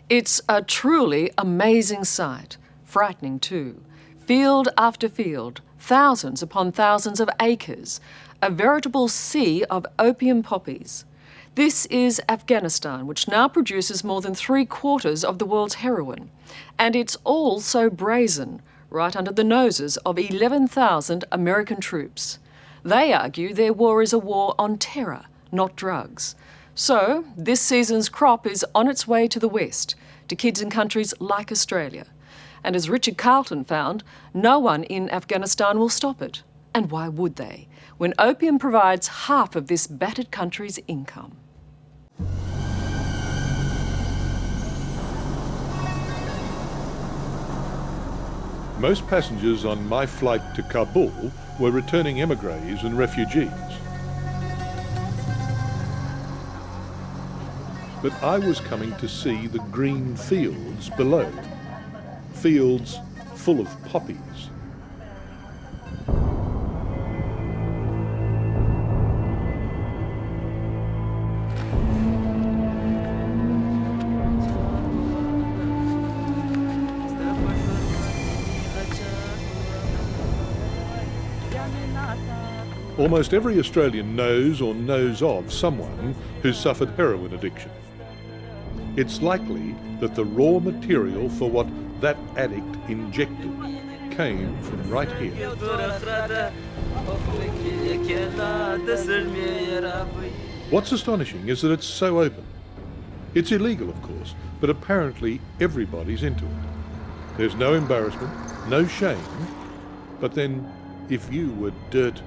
It's a truly amazing sight, frightening too. Field after field, thousands upon thousands of acres, a veritable sea of opium poppies. This is Afghanistan, which now produces more than 3/4 of the world's heroin. And it's all so brazen, right under the noses of 11,000 American troops. They argue their war is a war on terror, not drugs. So, this season's crop is on its way to the West, to kids in countries like Australia. And as Richard Carleton found, no one in Afghanistan will stop it. And why would they, when opium provides half of this battered country's income? Most passengers on my flight to Kabul were returning emigres and refugees. But I was coming to see the green fields below, fields full of poppies. Almost every Australian knows or knows of someone who's suffered heroin addiction. It's likely that the raw material for what that addict injected came from right here. What's astonishing is that it's so open. It's illegal, of course, but apparently everybody's into it. There's no embarrassment, no shame, but then if you were dirt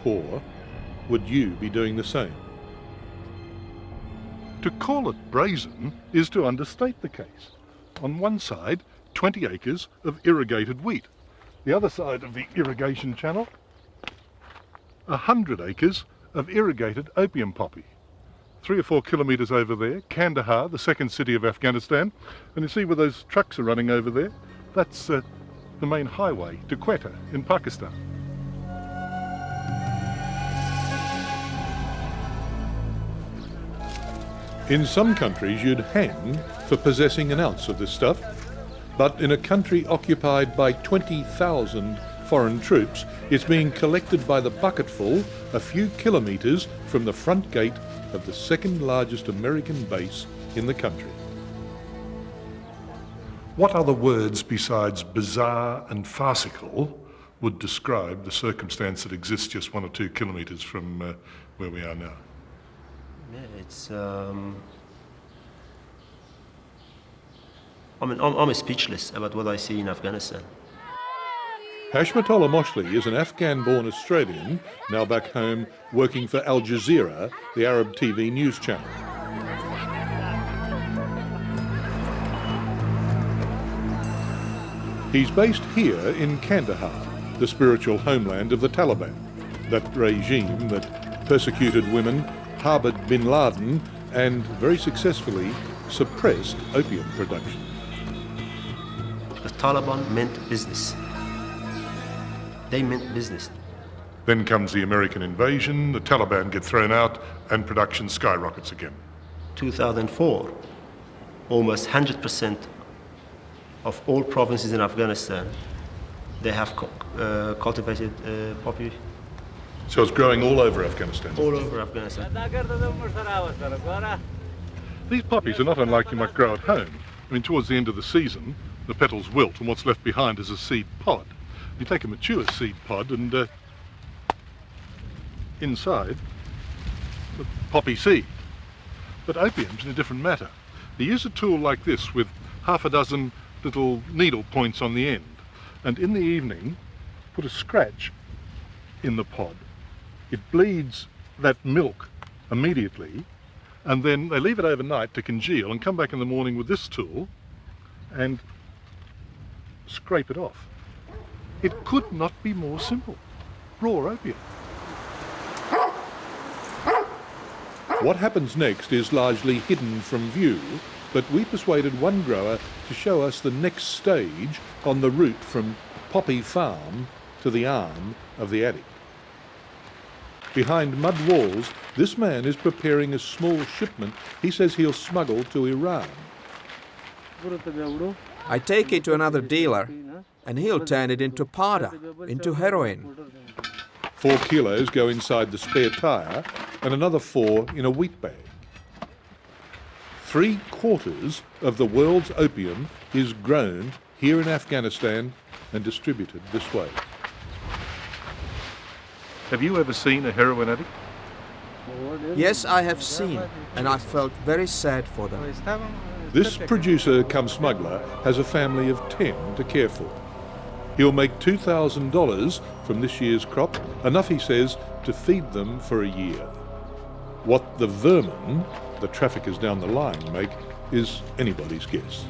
poor, would you be doing the same? To call it brazen is to understate the case. On one side, 20 acres of irrigated wheat. The other side of the irrigation channel, 100 acres of irrigated opium poppy. 3 or 4 kilometres over there, Kandahar, the second city of Afghanistan, and you see where those trucks are running over there? That's the main highway to Quetta in Pakistan. In some countries you'd hang for possessing an ounce of this stuff, but in a country occupied by 20,000 foreign troops, it's being collected by the bucketful a few kilometres from the front gate of the second largest American base in the country. What other words besides bizarre and farcical would describe the circumstance that exists just 1 or 2 kilometres from where we are now? Yeah, it's. I'm speechless about what I see in Afghanistan. Hashmatullah Moshli is an Afghan-born Australian, now back home working for Al Jazeera, the Arab TV news channel. He's based here in Kandahar, the spiritual homeland of the Taliban, that regime that persecuted women, harboured bin Laden, and very successfully suppressed opium production. The Taliban meant business. They meant business. Then comes the American invasion, the Taliban get thrown out, and production skyrockets again. 2004, almost 100% of all provinces in Afghanistan, they have cultivated poppy. So it's growing all over Afghanistan? All over Afghanistan. These poppies are not unlike you might grow at home. I mean, towards the end of the season, the petals wilt and what's left behind is a seed pod. You take a mature seed pod and inside, the poppy seed. But opium's in a different matter. You use a tool like this with 6 little needle points on the end, and in the evening, put a scratch in the pod. It bleeds that milk immediately, and then they leave it overnight to congeal and come back in the morning with this tool and scrape it off. It could not be more simple. Raw opium. What happens next is largely hidden from view, but we persuaded one grower to show us the next stage on the route from poppy farm to the arm of the addict. Behind mud walls, this man is preparing a small shipment he says he'll smuggle to Iran. I take it to another dealer, and he'll turn it into powder, into heroin. 4 kilos go inside the spare tyre and another 4 in a wheat bag. 3/4 of the world's opium is grown here in Afghanistan and distributed this way. Have you ever seen a heroin addict? Yes, I have seen, and I felt very sad for them. This producer cum smuggler has a family of 10 to care for. He'll make $2,000 from this year's crop, enough, he says, to feed them for a year. What the vermin, the traffickers down the line, make is anybody's guess.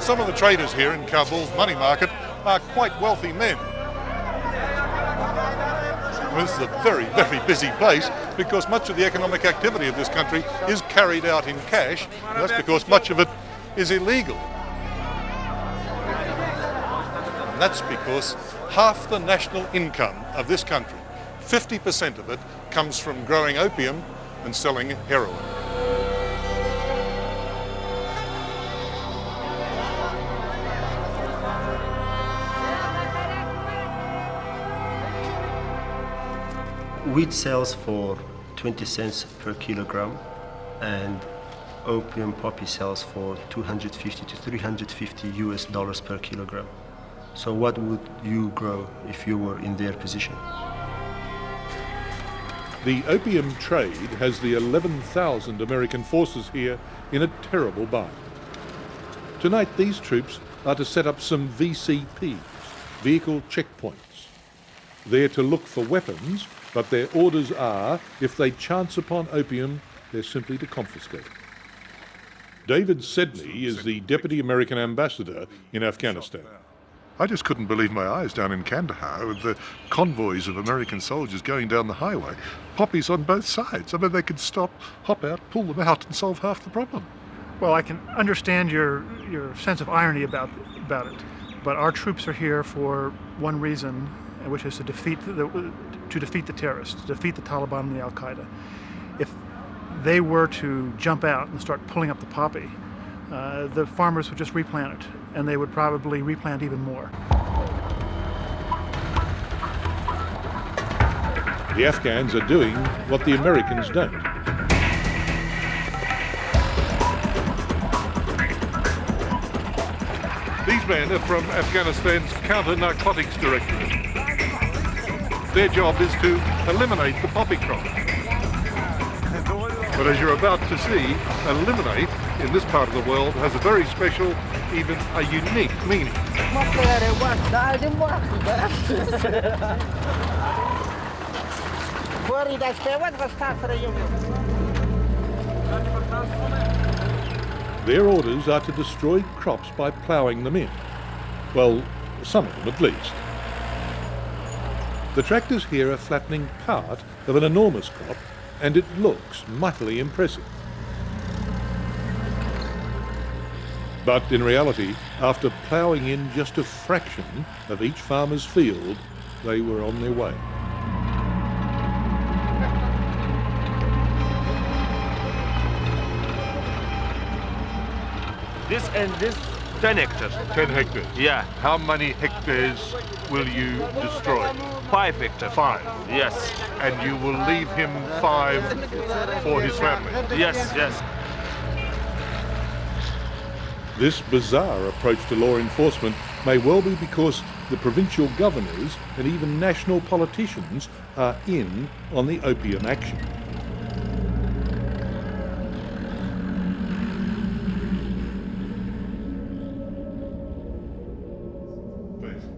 Some of the traders here in Kabul's money market are quite wealthy men. This is a very, very busy place because much of the economic activity of this country is carried out in cash, and that's because much of it is illegal. And that's because half the national income of this country, 50% of it, comes from growing opium and selling heroin. Wheat sells for 20 cents per kilogram, and opium poppy sells for 250 to 350 US dollars per kilogram. So what would you grow if you were in their position? The opium trade has the 11,000 American forces here in a terrible bind. Tonight these troops are to set up some VCPs, vehicle checkpoints. They're to look for weapons, but their orders are, if they chance upon opium, they're simply to confiscate it. David Sedley is the Deputy American Ambassador in Afghanistan. I just couldn't believe my eyes down in Kandahar with the convoys of American soldiers going down the highway, poppies on both sides. I mean, they could stop, hop out, pull them out and solve half the problem. Well, I can understand your sense of irony about it, but our troops are here for one reason, which is to defeat the terrorists, to defeat the Taliban and the Al-Qaeda. If they were to jump out and start pulling up the poppy, the farmers would just replant it, and they would probably replant even more. The Afghans are doing what the Americans don't. These men are from Afghanistan's counter-narcotics directorate. Their job is to eliminate the poppy crop. But as you're about to see, eliminate in this part of the world has a very special, even a unique meaning. Their orders are to destroy crops by ploughing them in. Well, some of them at least. The tractors here are flattening part of an enormous crop, and it looks mightily impressive. But in reality, after ploughing in just a fraction of each farmer's field, they were on their way. This and this, 10 hectares. 10 hectares. Yeah, How many hectares will you destroy? 5 hectares. 5. Yes, And you will leave him 5 for his family. yes, yes. This bizarre approach to law enforcement may well be because the provincial governors and even national politicians are in on the opium action.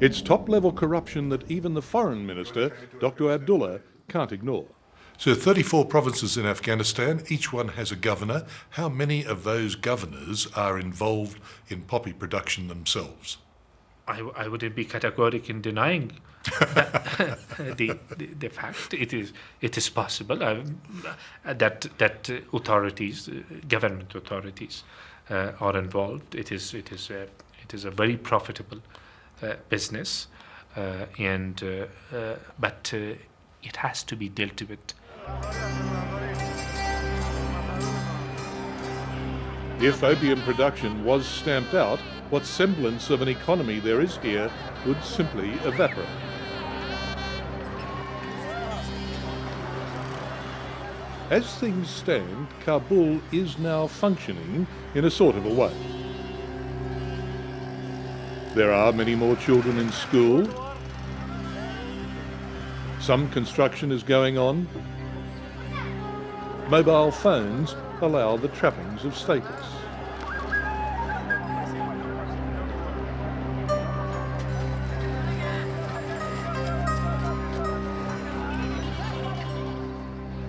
It's top-level corruption that even the Foreign Minister, Dr. Abdullah, can't ignore. So 34 provinces in Afghanistan, each one has a governor. How many of those governors are involved in poppy production themselves? I would be categoric in denying the fact it is possible that authorities, government authorities, are involved. It is a very profitable business, but it has to be dealt with. If opium production was stamped out, what semblance of an economy there is here would simply evaporate. As things stand, Kabul is now functioning in a sort of a way. There are many more children in school. Some construction is going on. Mobile phones allow the trappings of status.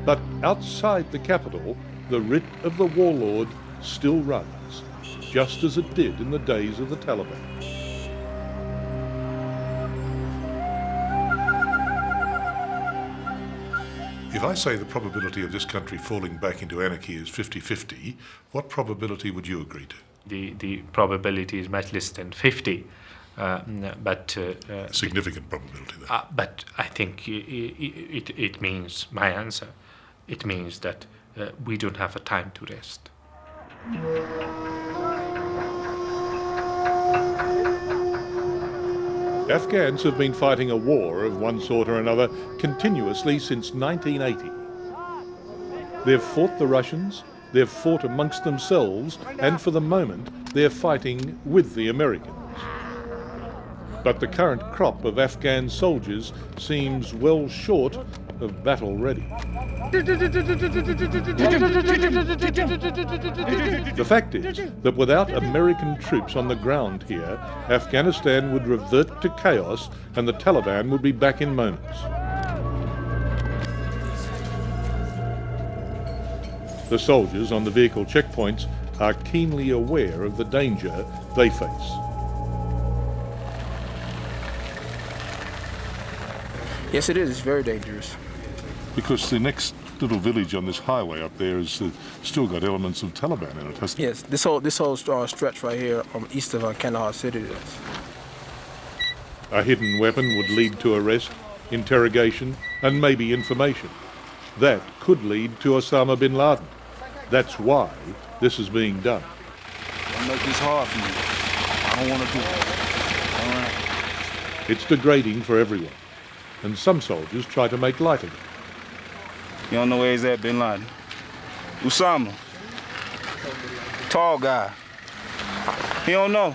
But outside the capital, the writ of the warlord still runs, just as it did in the days of the Taliban. If I say the probability of this country falling back into anarchy is 50-50, what probability would you agree to? The probability is much less than 50, but... significant probability, though. But I think it means, my answer, it means that we don't have a time to rest. Afghans have been fighting a war of one sort or another continuously since 1980. They've fought the Russians, they've fought amongst themselves, and for the moment they're fighting with the Americans. But the current crop of Afghan soldiers seems well short of battle ready. The fact is that without American troops on the ground here, Afghanistan would revert to chaos and the Taliban would be back in moments. The soldiers on the vehicle checkpoints are keenly aware of the danger they face. Yes, it is. It's very dangerous. Because the next little village on this highway up there has still got elements of Taliban in it, hasn't it? Yes, this whole stretch right here east of Kandahar City is. A hidden weapon would lead to arrest, interrogation, and maybe information. That could lead to Osama bin Laden. That's why this is being done. Don't make this hard for me. I don't want to do it. All right. It's degrading for everyone, and some soldiers try to make light of it. You don't know where he's at, bin Laden? Osama. Tall guy. He don't know.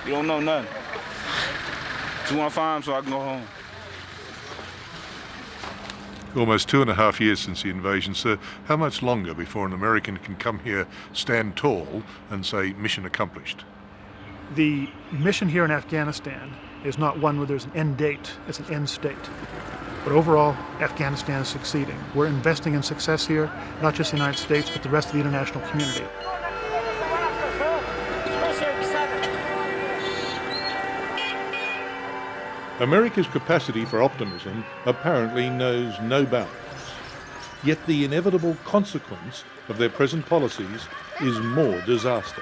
You don't know nothing. Just want to find him so I can go home. Almost 2.5 years since the invasion, sir. How much longer before an American can come here, stand tall, and say, mission accomplished? The mission here in Afghanistan is not one where there's an end date, it's an end state. But overall, Afghanistan is succeeding. We're investing in success here, not just the United States, but the rest of the international community. America's capacity for optimism apparently knows no bounds. Yet the inevitable consequence of their present policies is more disaster.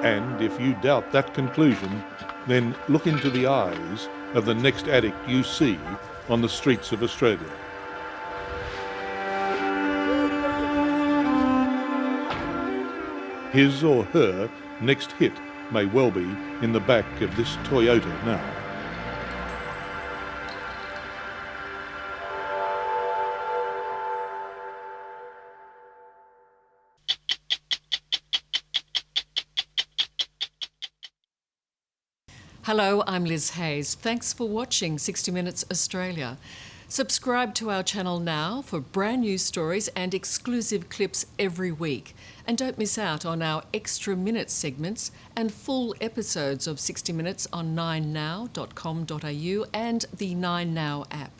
And if you doubt that conclusion, then look into the eyes of the next addict you see on the streets of Australia. His or her next hit may well be in the back of this Toyota now. Hello, I'm Liz Hayes. Thanks for watching 60 Minutes Australia. Subscribe to our channel now for brand new stories and exclusive clips every week. And don't miss out on our extra minutes segments and full episodes of 60 Minutes on 9now.com.au and the 9Now app.